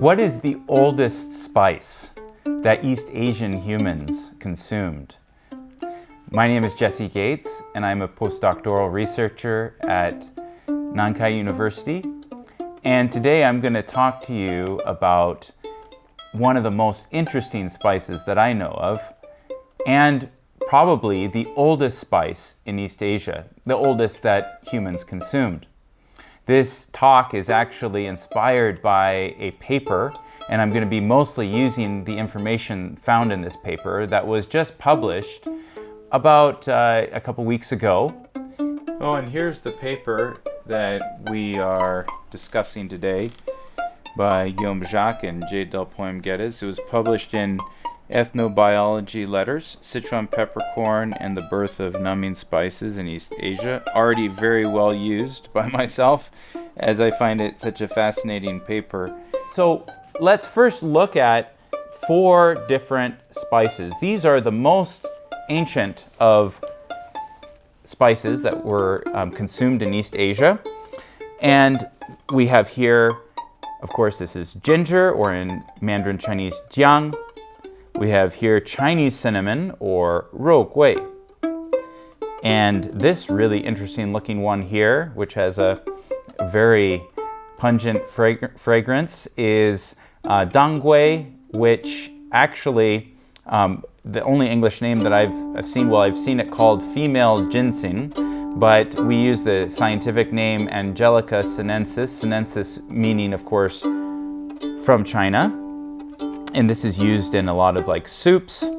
What is the oldest spice that East Asian humans consumed? My name is Jesse Gates, and I'm a postdoctoral researcher at Nankai University. And today I'm going to talk to you about one of the most interesting spices that I know of, and probably the oldest spice in East Asia, the oldest that humans consumed. This talk is actually inspired by a paper, and I'm going to be mostly using the information found in this paper that was just published about a couple weeks ago. Oh, and here's the paper that we are discussing today by Guillaume Jacques and J. Delpoime Geddes. It was published in Ethnobiology Letters, Sichuan Peppercorn and the Birth of Numbing Spices in East Asia. Already very well used by myself, as I find it such a fascinating paper. So let's first look at 4 different spices. These are the most ancient of spices that were consumed in East Asia. And we have here, of course, this is ginger, or in Mandarin Chinese, jiang. We have here Chinese cinnamon, or rou gui. And this really interesting looking one here, which has a very pungent fragrance, is dang gui, which actually, the only English name that I've seen, well, I've seen it called female ginseng, but we use the scientific name Angelica sinensis meaning, of course, from China. And this is used in a lot of like soups.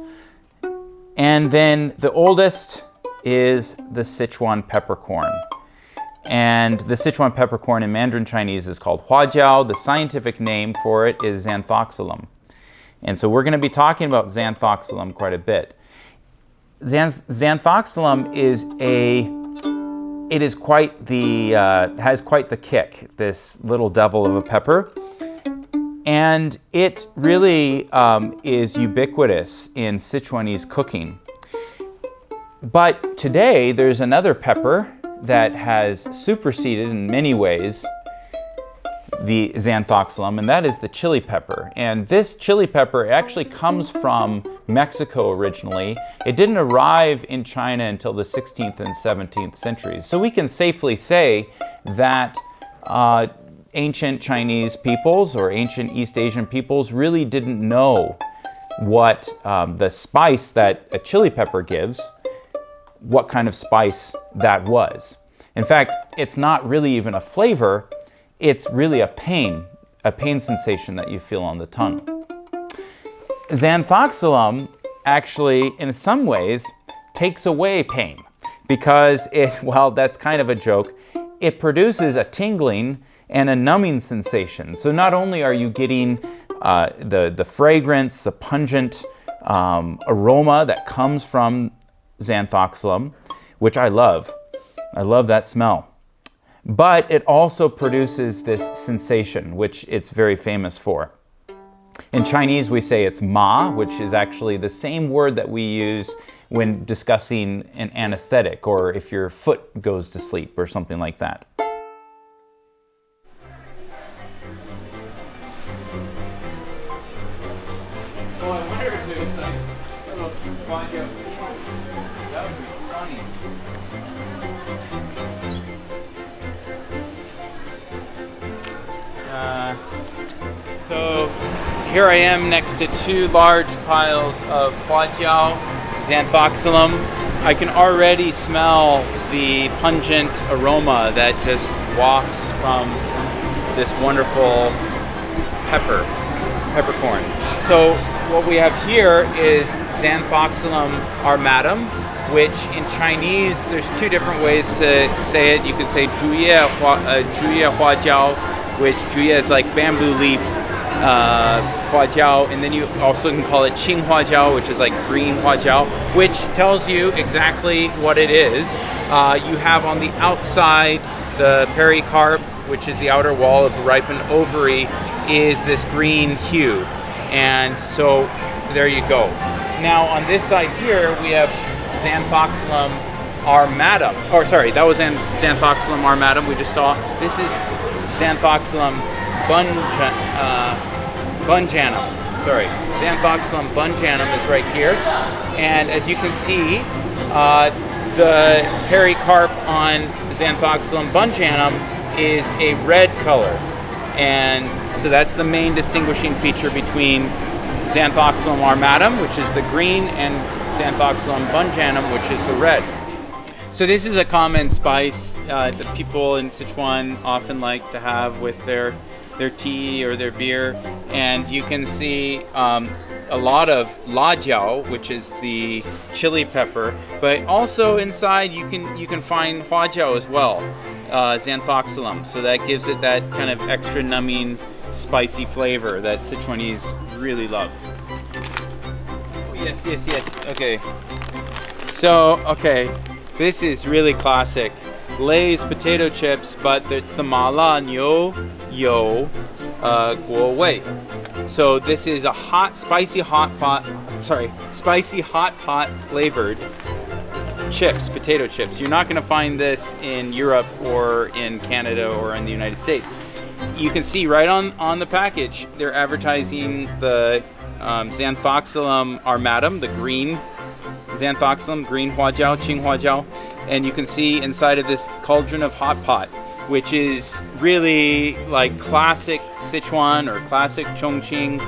And then the oldest is the Sichuan peppercorn. And the Sichuan peppercorn in Mandarin Chinese is called huajiao. The scientific name for it is xanthoxylum. And so we're going to be talking about xanthoxylum quite a bit. Xanthoxylum has quite the kick, this little devil of a pepper. And it really is ubiquitous in Sichuanese cooking. But today there's another pepper that has superseded in many ways the xanthoxylum, and that is the chili pepper. And this chili pepper actually comes from Mexico originally. It didn't arrive in China until the 16th and 17th centuries. So we can safely say that ancient Chinese peoples or ancient East Asian peoples really didn't know what the spice that a chili pepper gives, what kind of spice that was. In fact, it's not really even a flavor, it's really a pain sensation that you feel on the tongue. Xanthoxylum actually, in some ways, takes away pain because well, that's kind of a joke, it produces a tingling and a numbing sensation. So not only are you getting the fragrance, the pungent aroma that comes from xanthoxylum, which I love that smell, but it also produces this sensation, which it's very famous for. In Chinese, we say it's ma, which is actually the same word that we use when discussing an anesthetic, or if your foot goes to sleep or something like that. Oh, I wonder if there's like some vodka. That would be funny. So here I am next to 2 large piles of huajiao, xanthoxylum. I can already smell the pungent aroma that just wafts from this wonderful peppercorn. So what we have here is Xanthoxylum armatum, which in Chinese, there's 2 different ways to say it. You could say zhuye huajiao, which zhuye is like bamboo leaf huajiao, and then you also can call it qing huajiao, which is like green huajiao, which tells you exactly what it is. You have on the outside the pericarp, which is the outer wall of the ripened ovary, is this green hue. And so there you go. Now on this side here we have Xanthoxylum armatum. Or sorry, that was Xanthoxylum armatum we just saw. This is Xanthoxylum bunjanum. Sorry, Xanthoxylum bunjanum is right here. And as you can see, the pericarp on Xanthoxylum bunjanum is a red color. And so that's the main distinguishing feature between Xanthoxylum armatum, which is the green, and Xanthoxylum bunjanum, which is the red. So this is a common spice that people in Sichuan often like to have with their tea or their beer. And you can see a lot of la jiao, which is the chili pepper, but also inside you can find hua jiao as well, Xanthoxylum. So that gives it that kind of extra numbing, spicy flavor that Sichuanese really love. Oh, yes. Okay. So, this is really classic. Lay's potato chips, but it's the ma la niu you guo wei. So this is a spicy hot pot flavored chips, potato chips. You're not going to find this in Europe or in Canada or in the United States. You can see right on the package, they're advertising the Xanthoxylum armatum, the green Xanthoxylum, green huajiao, qing huajiao, and you can see inside of this cauldron of hot pot, which is really like classic Sichuan or classic Chongqing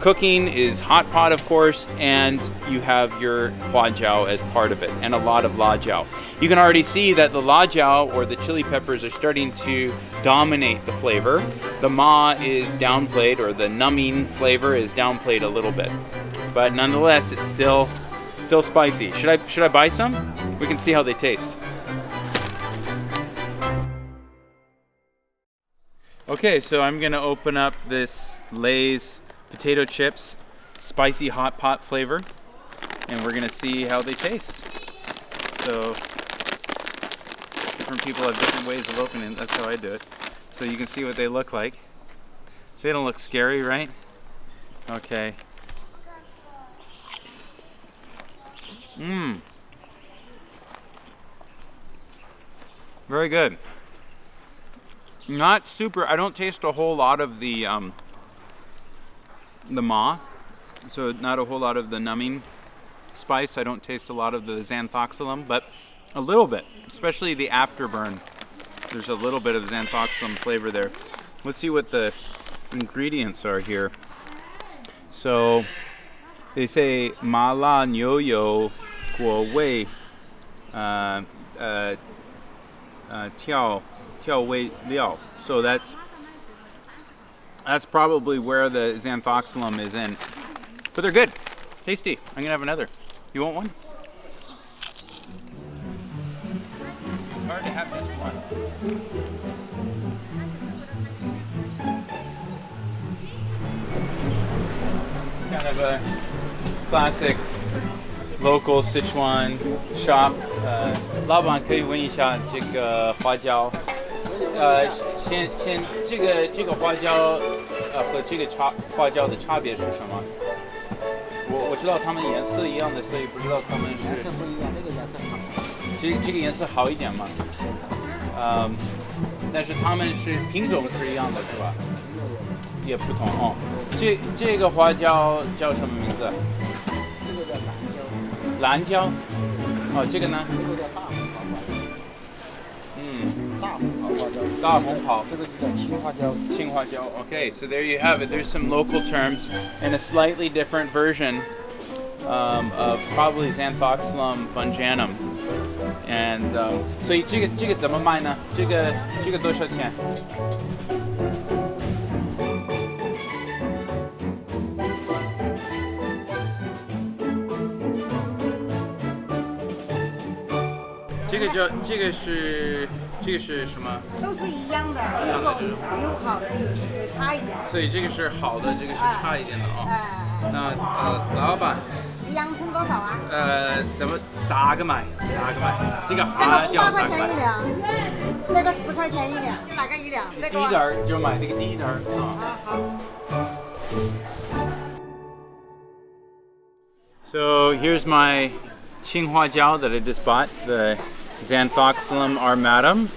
cooking, is hot pot, of course, and you have your huajiao as part of it, and a lot of la jiao. You can already see that the la jiao or the chili peppers are starting to dominate the flavor. The ma is downplayed, or the numbing flavor is downplayed a little bit, but nonetheless, it's still spicy. Should I buy some? We can see how they taste. Okay, so I'm gonna open up this Lay's potato chips spicy hot pot flavor, and we're gonna see how they taste. So different people have different ways of opening. That's how I do it. So you can see what they look like. They don't look scary, right? Okay. Very good. Not super. I don't taste a whole lot of the ma, so not a whole lot of the numbing spice. I don't taste a lot of the Xanthoxylum, but a little bit, especially the afterburn. There's a little bit of Xanthoxylum flavor there. Let's see what the ingredients are here. So they say ma la niu you guo wei tiao wei liao. So that's probably where the Xanthoxylum is in. But they're good. Tasty. I'm gonna have another. You want one? It's hard to have just one. Kind of a classic local Sichuan shop. 老板可以问一下这个花椒，先这个花椒和这个花椒的差别是什么？我知道它们颜色一样的，所以不知道它们是颜色不一样，这个颜色好。这个颜色好一点嘛？但是它们是品种是一样的，是吧？也不同哦。这个花椒叫什么名字？这个叫蓝椒。蓝椒。哦，这个呢？这个叫大红袍花椒。大红袍花椒。大红袍。这个就叫青花椒。青花椒。Okay, so there you have it. There's some local terms and a slightly different version of probably Xanthoxylum bunjanum. And 所以这个怎么卖呢？这个多少钱？这个是什么？都是一样的，有好的有差一点。所以这个是好的，这个是差一点的哦。那老板，你洋葱多少啊？怎么咋个买？这个花椒8块钱一两，这个10块钱一两，就哪个一两？这个第一袋就买这个第一袋啊。好。So here's my Qinghua jiao that I just bought, the Xanthoxylum armatum,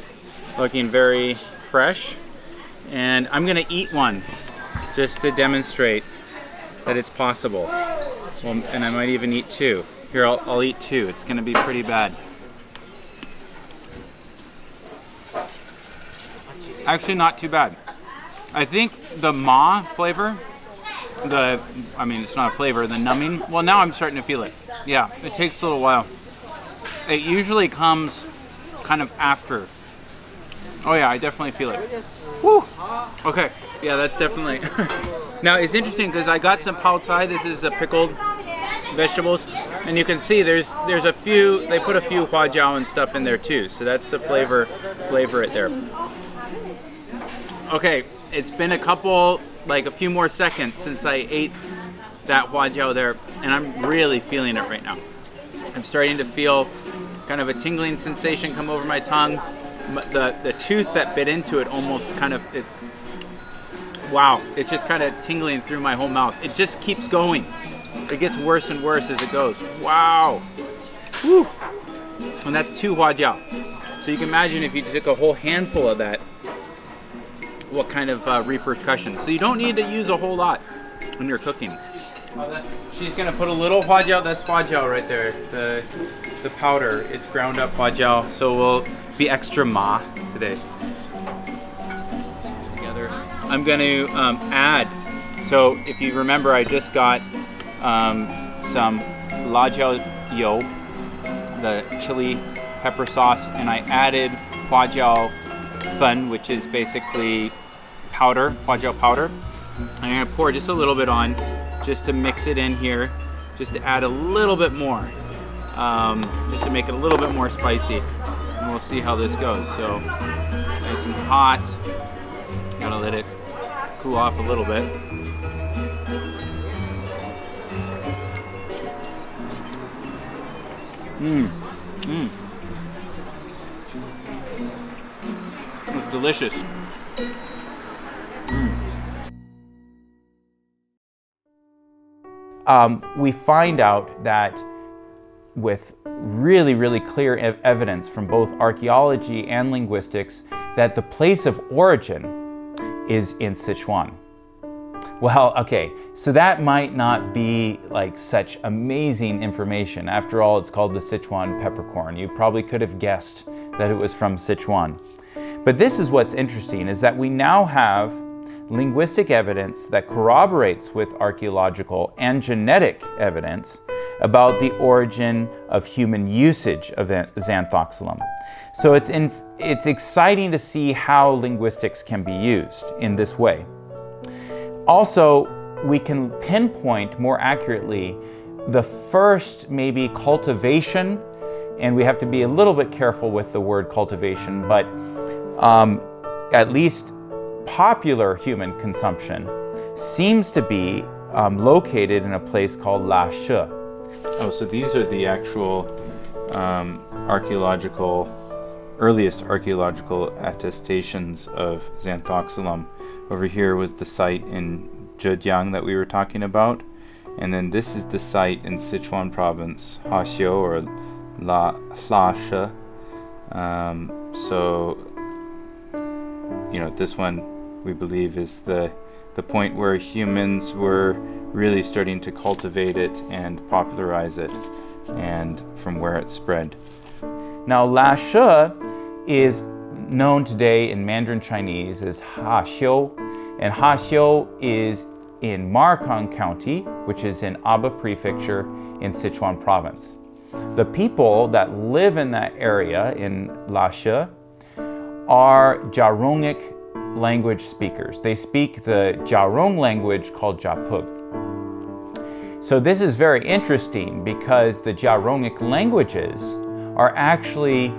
looking very fresh. And I'm gonna eat one. just to demonstrate that it's possible. Well, and I might even eat 2. Here, I'll eat 2. It's gonna be pretty bad. Actually, not too bad. I think the ma flavor, it's not a flavor, the numbing, well, now I'm starting to feel it. Yeah, it takes a little while. It usually comes kind of after. Oh yeah, I definitely feel it. Woo! Okay, yeah, that's definitely. Now, it's interesting because I got some pao tai. This is pickled vegetables. And you can see there's a few, they put a few hua jiao and stuff in there too. So that's the flavor it there. Okay, it's been a few more seconds since I ate that hua jiao there, and I'm really feeling it right now. I'm starting to feel kind of a tingling sensation come over my tongue. The tooth that bit into it almost kind of, wow, it's just kind of tingling through my whole mouth. It just keeps going. It gets worse and worse as it goes. Wow. Woo. And that's 2 hua jiao. So you can imagine if you took a whole handful of that, what kind of repercussions. So you don't need to use a whole lot when you're cooking. She's gonna put a little hua jiao. That's hua jiao right there. The powder. It's ground up hua jiao. So we'll be extra ma today. Together. I'm gonna add. So if you remember, I just got some la jiao you, the chili pepper sauce, and I added hua jiao fen, which is basically powder, hua jiao powder. I'm gonna pour just a little bit on, just to mix it in here, just to add a little bit more, just to make it a little bit more spicy. And we'll see how this goes. So, nice and hot. Gotta let it cool off a little bit. It's delicious. We find out that with really, really clear evidence from both archaeology and linguistics that the place of origin is in Sichuan. Well, okay, so that might not be like such amazing information. After all, it's called the Sichuan peppercorn. You probably could have guessed that it was from Sichuan. But this is what's interesting, is that we now have linguistic evidence that corroborates with archaeological and genetic evidence about the origin of human usage of xanthoxylum. So it's exciting to see how linguistics can be used in this way. Also, we can pinpoint more accurately the first maybe cultivation, and we have to be a little bit careful with the word cultivation, but at least popular human consumption seems to be located in a place called La She. Oh, so these are the actual earliest archaeological attestations of xanthoxylum. Over here was the site in Zhejiang that we were talking about, and then this is the site in Sichuan province, Haxiu or La She. So, you know, this one we believe is the point where humans were really starting to cultivate it and popularize it, and from where it spread. Now, La She is known today in Mandarin Chinese as Haxiu, and Haxiu is in Markang County, which is in Aba Prefecture in Sichuan province. The people that live in that area in La She are Jiarongic language speakers. They speak the Jiarong language called Jiapug. So this is very interesting because the Jiarongic languages are actually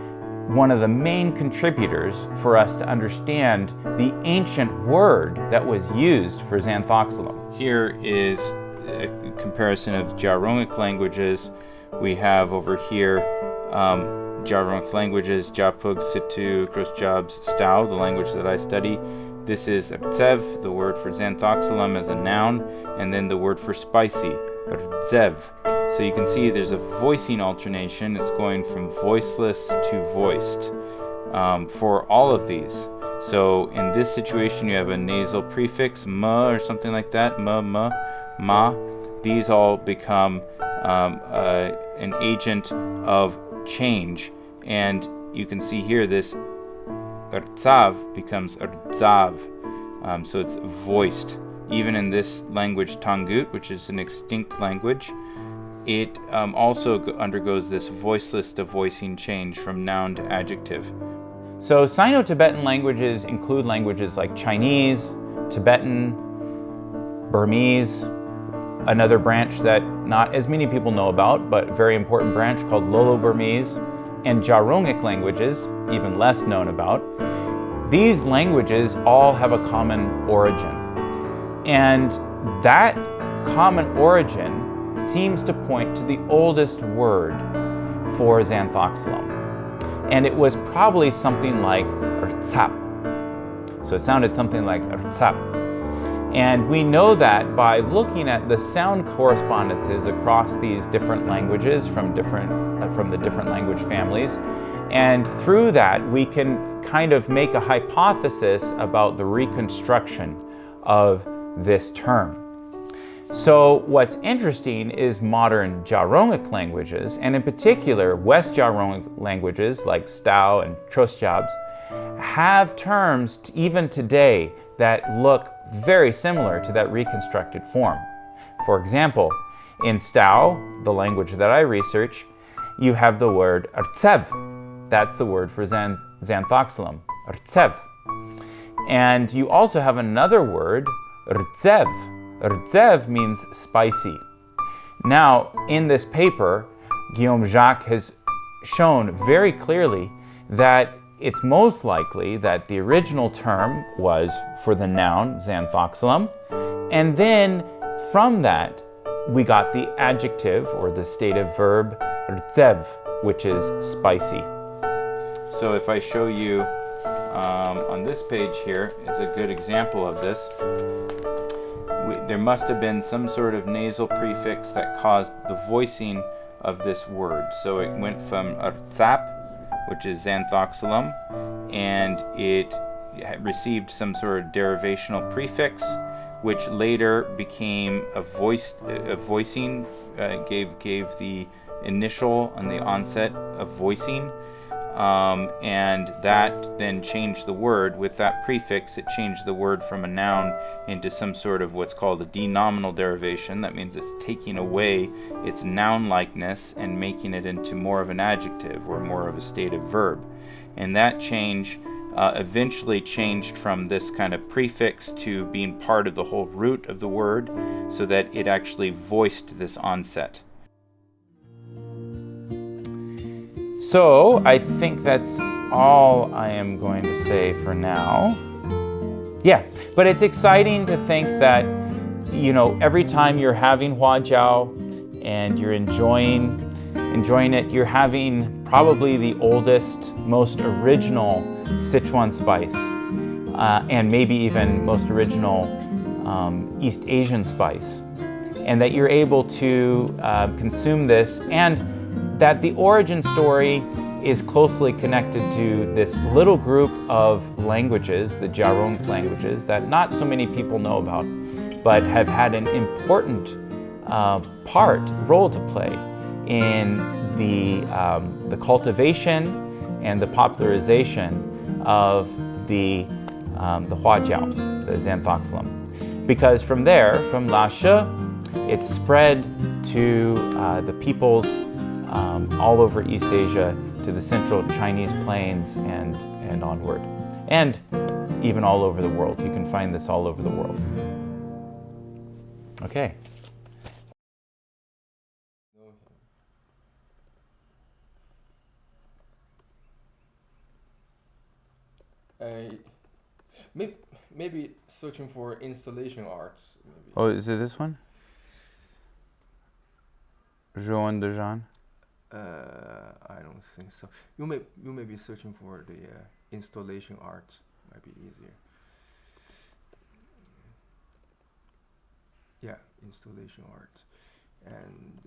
one of the main contributors for us to understand the ancient word that was used for xanthoxylum. Here is a comparison of Jiarongic languages. We have over here Jiarongic languages, Jiapug, Situ, Grosjabs, Stau, the language that I study. This is Rtsev, the word for xanthoxylum as a noun, and then the word for spicy, Rtsev. So you can see there's a voicing alternation. It's going from voiceless to voiced. for all of these. So in this situation, you have a nasal prefix, ma or something like that, ma. These all become an agent of change. And you can see here this rtsav becomes rtzav. So it's voiced. Even in this language Tangut, which is an extinct language, it also undergoes this voiceless to voicing change from noun to adjective. So Sino-Tibetan languages include languages like Chinese, Tibetan, Burmese, another branch that not as many people know about, but a very important branch called Lolo-Burmese, and Jarungic languages, even less known about. These languages all have a common origin. And that common origin seems to point to the oldest word for xanthoxylum. And it was probably something like rtsap. So it sounded something like rtsap. And we know that by looking at the sound correspondences across these different languages from the different language families. And through that, we can kind of make a hypothesis about the reconstruction of this term. So what's interesting is modern Jarungic languages, and in particular West Jarungic languages like Stau and Troschabs, have terms even today that look very similar to that reconstructed form. For example, in Stau, the language that I research, you have the word rtsev. That's the word for xanthoxylum, rtsev. And you also have another word, rtzev. Rtzev means spicy. Now, in this paper, Guillaume Jacques has shown very clearly that it's most likely that the original term was for the noun xanthoxylum, and then from that we got the adjective or the stative verb rtzev, which is spicy. So if I show you on this page here, it's a good example of this. There must have been some sort of nasal prefix that caused the voicing of this word. So it went from rtsap, which is xanthoxylum, and it received some sort of derivational prefix, which later became a voicing, gave the initial and the onset of voicing. And that then changed the word. With that prefix, it changed the word from a noun into some sort of what's called a denominal derivation. That means it's taking away its noun likeness and making it into more of an adjective or more of a stative verb. And that change eventually changed from this kind of prefix to being part of the whole root of the word, so that it actually voiced this onset. So I think that's all I am going to say for now. Yeah, but it's exciting to think that, you know, every time you're having huajiao and you're enjoying it, you're having probably the oldest, most original Sichuan spice, and maybe even most original East Asian spice, and that you're able to consume this, and that the origin story is closely connected to this little group of languages, the Jarung languages, that not so many people know about, but have had an important role to play in the cultivation and the popularization of the huajiao, the xanthoxylum. Because from there, from La She, it spread to the peoples all over East Asia, to the central Chinese plains and onward. And even all over the world. You can find this all over the world. Okay. Maybe searching for installation art. Maybe. Oh, is it this one? Joan de Jean? I don't think so. You may be searching for the installation art. Might be easier. Yeah, installation art, and